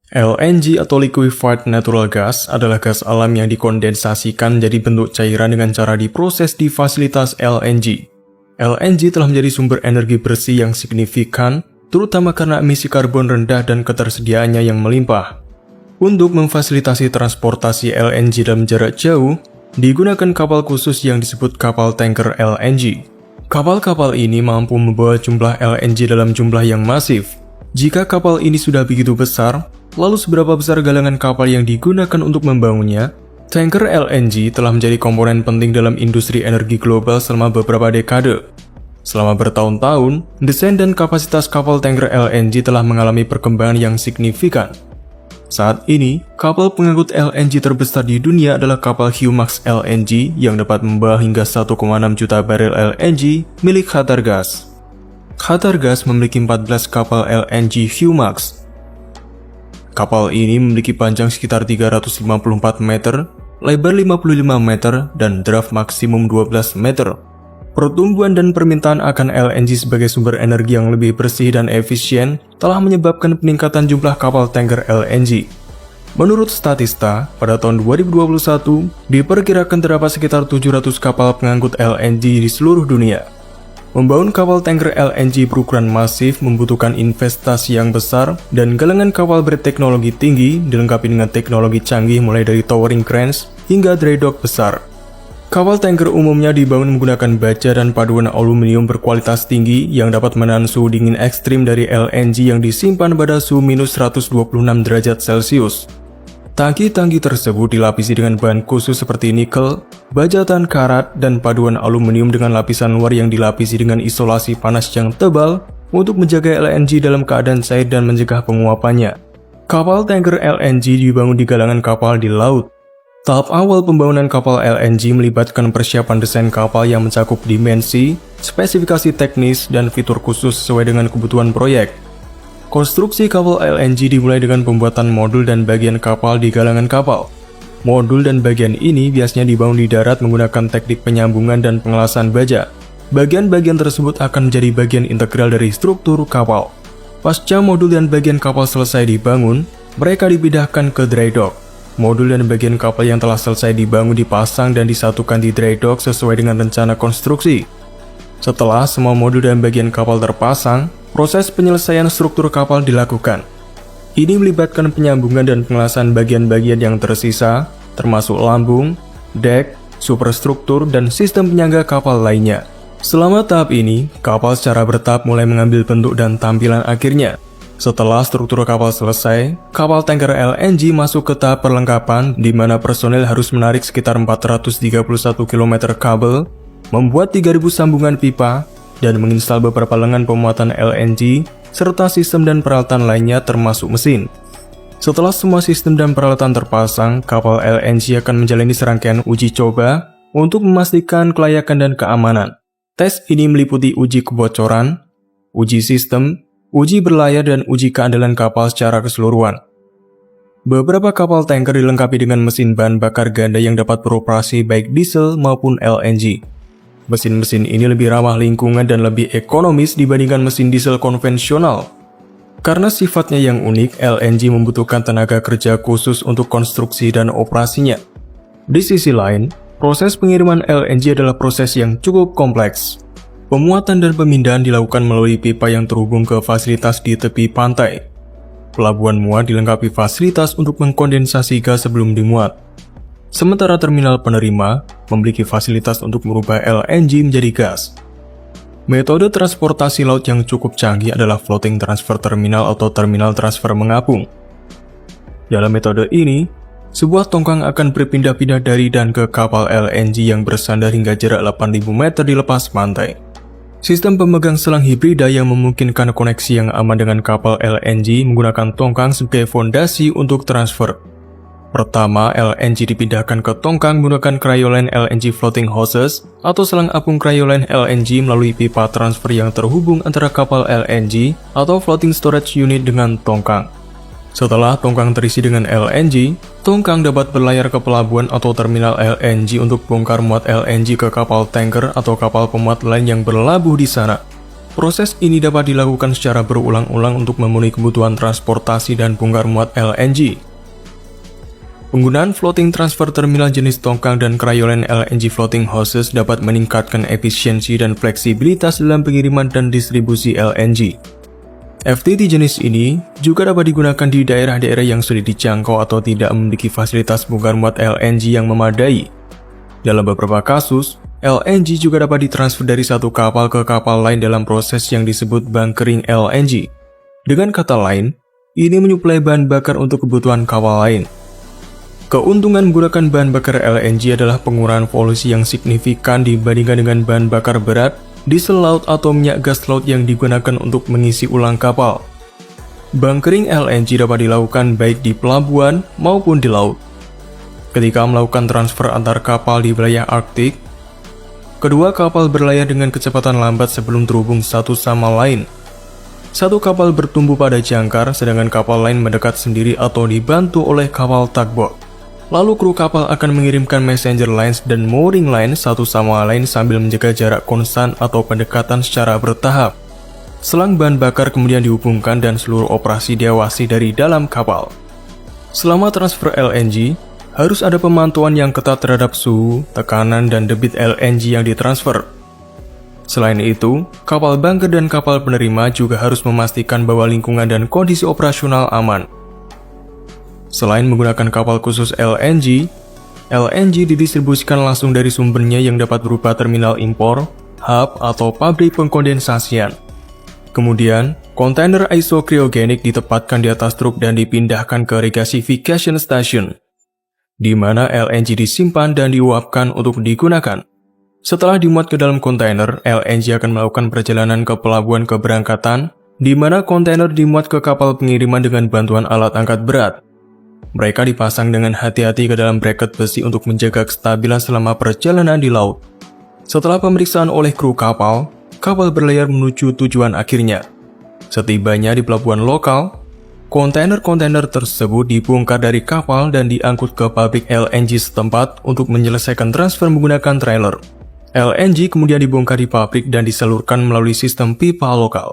LNG atau Liquefied Natural Gas adalah gas alam yang dikondensasikan jadi bentuk cairan dengan cara diproses di fasilitas LNG. LNG telah menjadi sumber energi bersih yang signifikan, terutama karena emisi karbon rendah dan ketersediaannya yang melimpah. Untuk memfasilitasi transportasi LNG dalam jarak jauh, digunakan kapal khusus yang disebut kapal tanker LNG. Kapal-kapal ini mampu membawa jumlah LNG dalam jumlah yang masif. Jika kapal ini sudah begitu besar, lalu seberapa besar galangan kapal yang digunakan untuk membangunnya? Tanker LNG telah menjadi komponen penting dalam industri energi global selama beberapa dekade. Selama bertahun-tahun, desain dan kapasitas kapal tanker LNG telah mengalami perkembangan yang signifikan. Saat ini, kapal pengangkut LNG terbesar di dunia adalah kapal Humax LNG yang dapat membawa hingga 1,6 juta barel LNG milik Qatargas. Qatargas memiliki 14 kapal LNG Humax. Kapal ini memiliki panjang sekitar 354 meter, lebar 55 meter, dan draft maksimum 12 meter. Pertumbuhan dan permintaan akan LNG sebagai sumber energi yang lebih bersih dan efisien telah menyebabkan peningkatan jumlah kapal tanker LNG. Menurut Statista, pada tahun 2021, diperkirakan terdapat sekitar 700 kapal pengangkut LNG di seluruh dunia. Membangun kapal tanker LNG berukuran masif membutuhkan investasi yang besar dan galangan kapal berteknologi tinggi dilengkapi dengan teknologi canggih mulai dari towering cranes hingga dry dock besar. Kapal tanker umumnya dibangun menggunakan baja dan paduan aluminium berkualitas tinggi yang dapat menahan suhu dingin ekstrim dari LNG yang disimpan pada suhu minus 126 derajat Celcius. Tangki-tangki tersebut dilapisi dengan bahan khusus seperti nikel, baja tahan karat, dan paduan aluminium dengan lapisan luar yang dilapisi dengan isolasi panas yang tebal untuk menjaga LNG dalam keadaan cair dan mencegah penguapannya. Kapal tanker LNG dibangun di galangan kapal di laut. Tahap awal pembangunan kapal LNG melibatkan persiapan desain kapal yang mencakup dimensi, spesifikasi teknis, dan fitur khusus sesuai dengan kebutuhan proyek. Konstruksi kapal LNG dimulai dengan pembuatan modul dan bagian kapal di galangan kapal. Modul dan bagian ini biasanya dibangun di darat menggunakan teknik penyambungan dan pengelasan baja. Bagian-bagian tersebut akan menjadi bagian integral dari struktur kapal. Pasca modul dan bagian kapal selesai dibangun, mereka dipindahkan ke dry dock. Modul dan bagian kapal yang telah selesai dibangun dipasang dan disatukan di dry dock sesuai dengan rencana konstruksi. Setelah semua modul dan bagian kapal terpasang, proses penyelesaian struktur kapal dilakukan. Ini melibatkan penyambungan dan pengelasan bagian-bagian yang tersisa, termasuk lambung, dek, superstruktur, dan sistem penyangga kapal lainnya. Selama tahap ini, kapal secara bertahap mulai mengambil bentuk dan tampilan akhirnya. Setelah struktur kapal selesai, kapal tanker LNG masuk ke tahap perlengkapan di mana personel harus menarik sekitar 431 km kabel, membuat 3000 sambungan pipa, dan menginstal beberapa lengan pemuatan LNG, serta sistem dan peralatan lainnya termasuk mesin. Setelah semua sistem dan peralatan terpasang, kapal LNG akan menjalani serangkaian uji coba untuk memastikan kelayakan dan keamanan. Tes ini meliputi uji kebocoran, uji sistem, uji berlayar, dan uji keandalan kapal secara keseluruhan. Beberapa kapal tanker dilengkapi dengan mesin bahan bakar ganda yang dapat beroperasi baik diesel maupun LNG. Mesin-mesin ini lebih ramah lingkungan dan lebih ekonomis dibandingkan mesin diesel konvensional. Karena sifatnya yang unik, LNG membutuhkan tenaga kerja khusus untuk konstruksi dan operasinya. Di sisi lain, proses pengiriman LNG adalah proses yang cukup kompleks. Pemuatan dan pemindahan dilakukan melalui pipa yang terhubung ke fasilitas di tepi pantai. Pelabuhan muat dilengkapi fasilitas untuk mengkondensasi gas sebelum dimuat. Sementara terminal penerima memiliki fasilitas untuk merubah LNG menjadi gas. Metode transportasi laut yang cukup canggih adalah floating transfer terminal atau terminal transfer mengapung. Dalam metode ini, sebuah tongkang akan berpindah-pindah dari dan ke kapal LNG yang bersandar hingga jarak 8.000 meter di lepas pantai. Sistem pemegang selang hibrida yang memungkinkan koneksi yang aman dengan kapal LNG menggunakan tongkang sebagai fondasi untuk transfer. Pertama, LNG dipindahkan ke tongkang menggunakan cryoline LNG floating hoses atau selang apung cryoline LNG melalui pipa transfer yang terhubung antara kapal LNG atau floating storage unit dengan tongkang. Setelah tongkang terisi dengan LNG, tongkang dapat berlayar ke pelabuhan atau terminal LNG untuk bongkar muat LNG ke kapal tanker atau kapal pemuat lain yang berlabuh di sana. Proses ini dapat dilakukan secara berulang-ulang untuk memenuhi kebutuhan transportasi dan bongkar muat LNG. Penggunaan floating transfer terminal jenis tongkang dan cryolan LNG floating hoses dapat meningkatkan efisiensi dan fleksibilitas dalam pengiriman dan distribusi LNG. FTT jenis ini juga dapat digunakan di daerah-daerah yang sulit dijangkau atau tidak memiliki fasilitas bongkar muat LNG yang memadai. Dalam beberapa kasus, LNG juga dapat ditransfer dari satu kapal ke kapal lain dalam proses yang disebut bunkering LNG. Dengan kata lain, ini menyuplai bahan bakar untuk kebutuhan kapal lain. Keuntungan menggunakan bahan bakar LNG adalah pengurangan polusi yang signifikan dibandingkan dengan bahan bakar berat, diesel laut atau minyak gas laut yang digunakan untuk mengisi ulang kapal. Bunkering LNG dapat dilakukan baik di pelabuhan maupun di laut. Ketika melakukan transfer antar kapal di wilayah Arktik, kedua kapal berlayar dengan kecepatan lambat sebelum terhubung satu sama lain. Satu kapal bertumbuh pada jangkar, sedangkan kapal lain mendekat sendiri atau dibantu oleh kapal tugboat. Lalu kru kapal akan mengirimkan messenger lines dan mooring line satu sama lain sambil menjaga jarak konstan atau pendekatan secara bertahap. Selang bahan bakar kemudian dihubungkan dan seluruh operasi diawasi dari dalam kapal. Selama transfer LNG, harus ada pemantauan yang ketat terhadap suhu, tekanan, dan debit LNG yang ditransfer. Selain itu, kapal bunker dan kapal penerima juga harus memastikan bahwa lingkungan dan kondisi operasional aman. Selain menggunakan kapal khusus LNG, LNG didistribusikan langsung dari sumbernya yang dapat berupa terminal impor, hub, atau pabrik pengkondensasian. Kemudian, kontainer isocryogenik ditempatkan di atas truk dan dipindahkan ke regasification station, di mana LNG disimpan dan diuapkan untuk digunakan. Setelah dimuat ke dalam kontainer, LNG akan melakukan perjalanan ke pelabuhan keberangkatan, di mana kontainer dimuat ke kapal pengiriman dengan bantuan alat angkat berat. Mereka dipasang dengan hati-hati ke dalam bracket besi untuk menjaga kestabilan selama perjalanan di laut. Setelah pemeriksaan oleh kru kapal, kapal berlayar menuju tujuan akhirnya. Setibanya di pelabuhan lokal, kontainer-kontainer tersebut dibongkar dari kapal dan diangkut ke pabrik LNG setempat untuk menyelesaikan transfer menggunakan trailer. LNG kemudian dibongkar di pabrik dan disalurkan melalui sistem pipa lokal.